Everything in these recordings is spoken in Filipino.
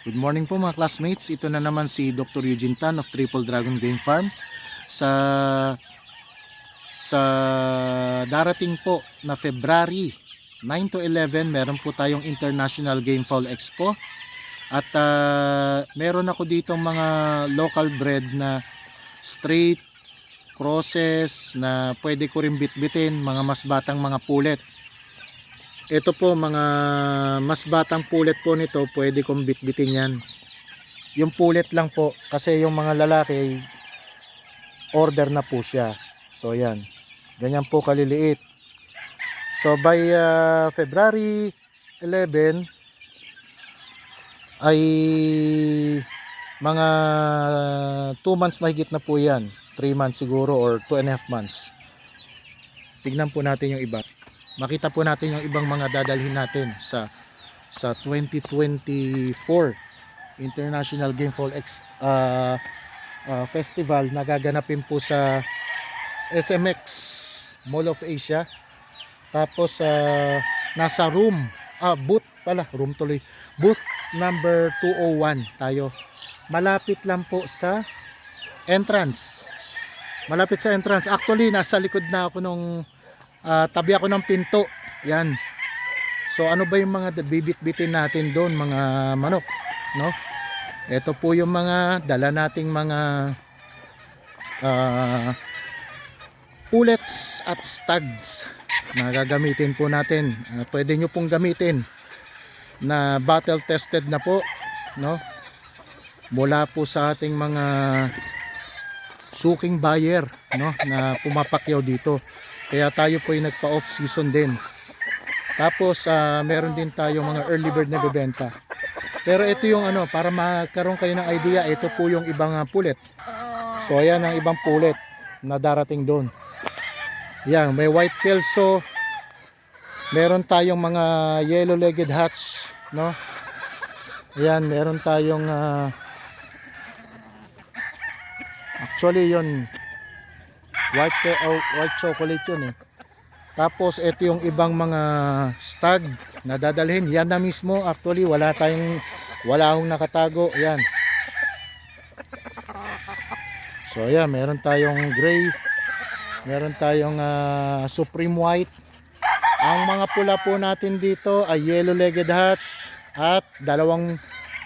Good morning po mga classmates. Ito na naman si Dr. Eugene Tan of Triple Dragon Game Farm. Sa sa darating po na February 9 to 11, meron po tayong International Game Fowl Expo. At meron ako dito mga local bred na straight crosses na pwede ko rin bitbitin, mga mas batang mga pulet. Ito po mga mas batang pulet po nito, pwede kong bitbitin yan. Yung pulet lang po kasi yung mga lalaki order na po siya. So yan, ganyan po kaliliit. So by February 11 ay mga 2 months mahigit na po yan, 3 months siguro or 2.5 months. Tignan po natin yung iba, makita po natin yung ibang mga dadalhin natin sa 2024 International Game Fowl Festival na gaganapin po sa SMX Mall of Asia. Tapos nasa booth number 201 tayo. Malapit lang po sa entrance. Actually nasa likod na ako nung tabi ako ng pinto. Yan. So ano ba yung mga bibit-bitin natin doon, mga manok, no? Ito po yung mga dala nating mga pullets at stags na gagamitin po natin. Pwede nyo pong gamitin na battle tested na po, no? Mula po sa ating mga suking buyer, no, na pumapakyaw dito. Kaya tayo po ay nagpa off season din. Tapos meron din tayo mga early bird na bebenta. Pero ito yung para magkaroon kayo ng idea, ito po yung ibang pulet. So ayan ang ibang pulet na darating doon. Yan, may white kelso. Meron tayong mga yellow-legged hatch, no? Ayan, meron tayong actually yun white chocolate yun eh. Tapos ito yung ibang mga stag na dadalhin. Yan na mismo, actually wala akong nakatago. Yan. So ayan, meron tayong gray, meron tayong supreme white. Ang mga pula po natin dito ay yellow-legged hatch at dalawang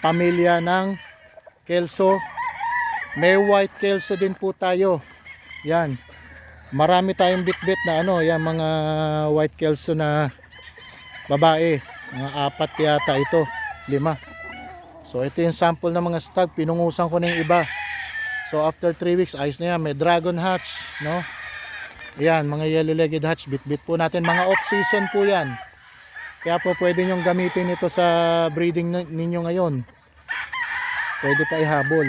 pamilya ng kelso. May white kelso din po tayo. Yan. Marami tayong bitbit na yan mga white kelso na babae. Mga 4 yata ito, 5. So ito yung sample ng mga stag. Pinungusan ko na yung iba. So after 3 weeks, ayos na yan. May dragon hatch, no? Yan, mga yellow-legged hatch, bit-bit po natin. Mga off-season po yan. Kaya po pwede nyong gamitin ito sa breeding ninyo ngayon. Pwede pa ihabol.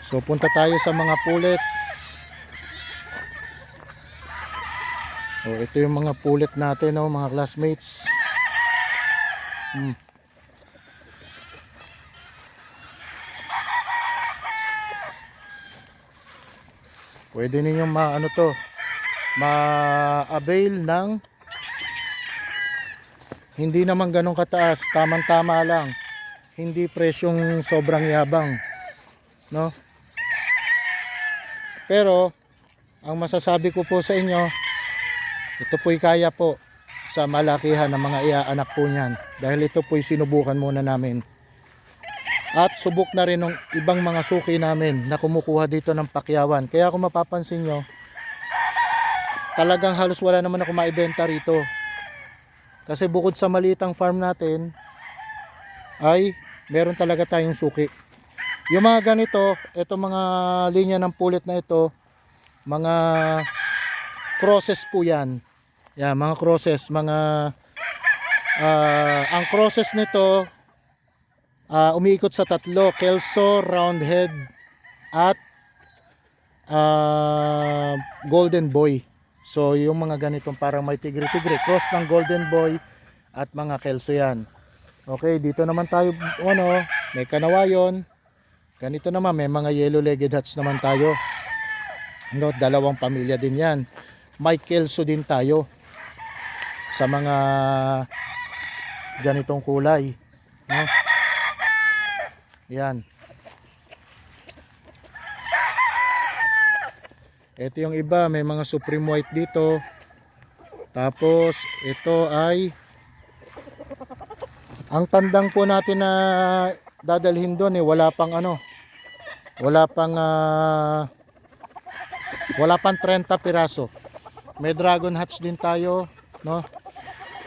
So punta tayo sa mga pulet. Ito yung mga pulet natin, mga classmates. Pwede ninyong ma-avail ng hindi naman ganun kataas, tamang-tama lang. Hindi presyong sobrang yabang, no? Pero ang masasabi ko po sa inyo, ito po'y kaya po sa malakihan ng mga iaanak po niyan. Dahil ito po'y sinubukan muna namin. At subok na rin ng ibang mga suki namin na kumukuha dito ng pakyawan. Kaya kung mapapansin nyo, talagang halos wala naman ako maibenta rito. Kasi bukod sa malitang farm natin, ay meron talaga tayong suki. Yung mga ganito, ito mga linya ng pulet na ito, mga crosses po yan. Yan, mga crosses, ang crosses nito, umiikot sa 3, kelso, roundhead at golden boy. So yung mga ganitong parang may tigre-tigre, cross ng golden boy at mga kelso yan. Okay, dito naman tayo may kanawayon. Ganito naman may mga yellow-legged hatch naman tayo. Dalawang pamilya din yan. May kelso din tayo sa mga ganitong kulay. No? Yan. Ito yung iba, may mga Supreme White dito. Tapos ito ay ang tandang po natin na dadalhin doon wala pang wala pang 30 piraso. May Dragon Hatch din tayo, no?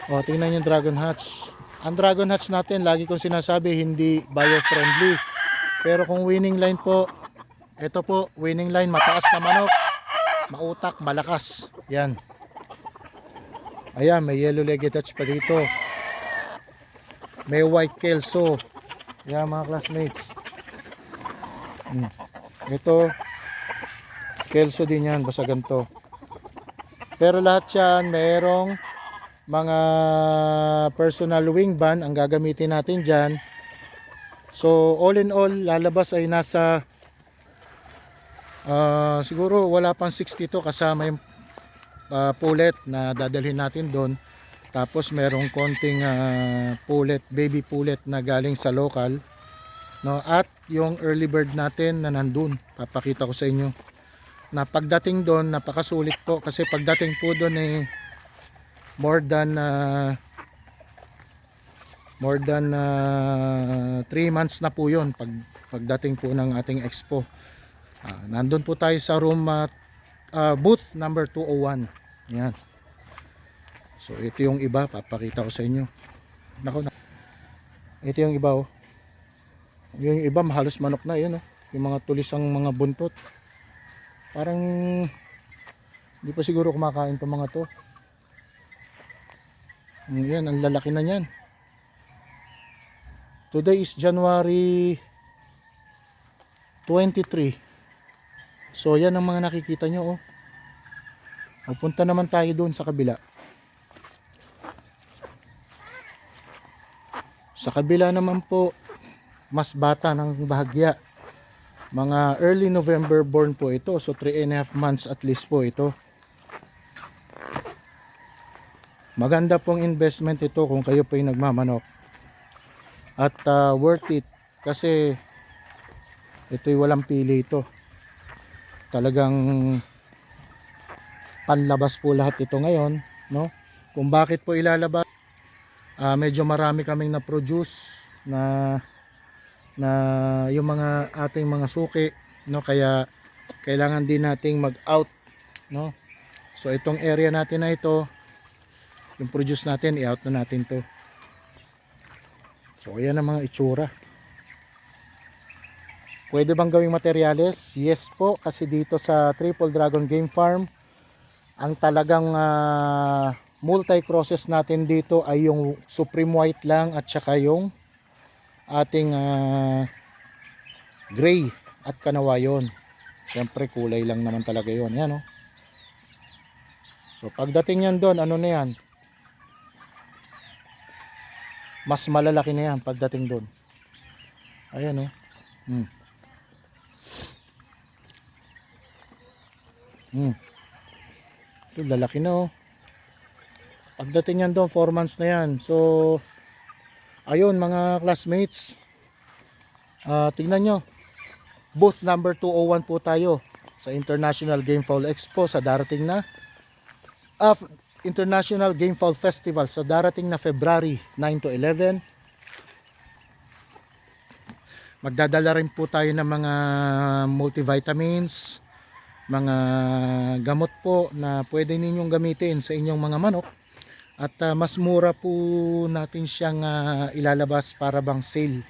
O, tingnan yung Dragon Hatch. Ang Dragon Hatch natin, lagi kong sinasabi, hindi bio-friendly. Pero kung winning line po, ito po, winning line, mataas na manok, mautak, malakas. Yan. Ayan, may yellow-legged Dutch pa dito. May white kelso. Yan mga classmates. Ito, kelso din yan, basta ganito. Pero lahat yan, mayroong mga personal wing band ang gagamitin natin dyan. So all in all, lalabas ay nasa siguro wala pang 62 kasama yung pullet na dadalhin natin doon. Tapos merong konting pullet, baby pullet na galing sa local, no? At yung early bird natin na nandun, papakita ko sa inyo na pagdating doon napakasulit po, kasi pagdating po doon more than 3 months na po yun pagdating po ng ating expo. Nandun po tayo sa room booth number 201. Yan. So ito yung iba, papakita ko sa inyo. Ito yung iba oh. Yung iba halos manok na yun oh. Yung mga tulisang mga buntot. Parang hindi pa siguro kumakain tong mga to. Yan, ang lalaki na niyan. Today is January 23. So yan ang mga nakikita nyo oh. Pupunta naman tayo doon sa kabila. Sa kabila naman po, mas bata ng bahagya. Mga early November born po ito. So 3.5 months at least po ito. Maganda pong investment ito kung kayo po ay nagmamanok. At worth it. Kasi ito'y walang pili ito. Talagang panlabas po lahat ito ngayon. No? Kung bakit po ilalabas. Medyo marami kaming na-produce na yung mga ating mga suki, no? Kaya kailangan din nating mag-out, no? So itong area natin na ito, yung produce natin, i-out na natin to. So ayan ang mga itsura. Pwede bang gawing materyales? Yes po, kasi dito sa Triple Dragon Game Farm, ang talagang multi-crosses natin dito ay yung Supreme White lang at saka yung ating gray at kanawayon. Siyempre kulay lang naman talaga yun. Yan, oh. So pagdating yan doon, ano na yan? Mas malalaki na yan pagdating doon. Ayan, oh. Ito lalaki na, oh. Pagdating yan doon, 4 months na yan. So ayun mga classmates, tingnan nyo, booth number 201 po tayo sa International Game Fowl Expo sa darating na International Game Fowl Festival sa darating na February 9 to 11. Magdadala rin po tayo ng mga multivitamins, mga gamot po na pwede ninyong gamitin sa inyong mga manok. At mas mura po natin siyang ilalabas para bang sale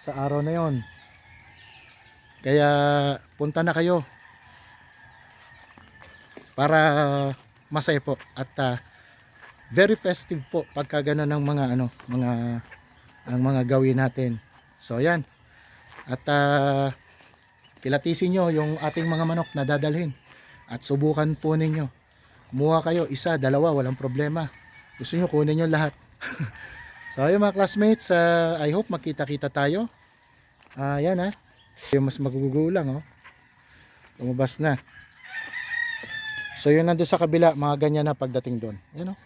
sa araw na yon. Kaya punta na kayo para masaya po at very festive po pagka gano'n ng mga ang mga gawin natin. So yan. At kilatisin nyo yung ating mga manok na dadalhin at subukan po ninyo. Kumuha kayo, isa, dalawa, walang problema. Gusto nyo, kunin nyo lahat. So ayun mga classmates, I hope magkita-kita tayo. Yan ha. Yung mas magugulang, oh. Lumabas na. So yun nandun sa kabila, mga ganyan na pagdating doon. Yan, oh.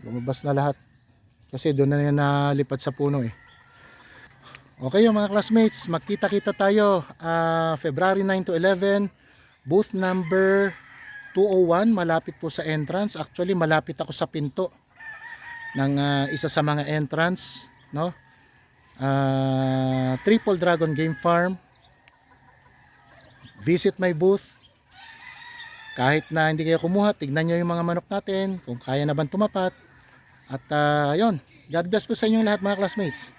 Lumabas na lahat. Kasi doon na yan nalipad sa puno eh. Okay yung mga classmates, magkita-kita tayo February 9 to 11, booth number 201, malapit po sa entrance. Actually malapit ako sa pinto ng isa sa mga entrance, no? Triple Dragon Game Farm. Visit my booth. Kahit na hindi kayo kumuha, tignan nyo yung mga manok natin kung kaya na bang tumapat. At yun, God bless po sa inyong lahat mga classmates.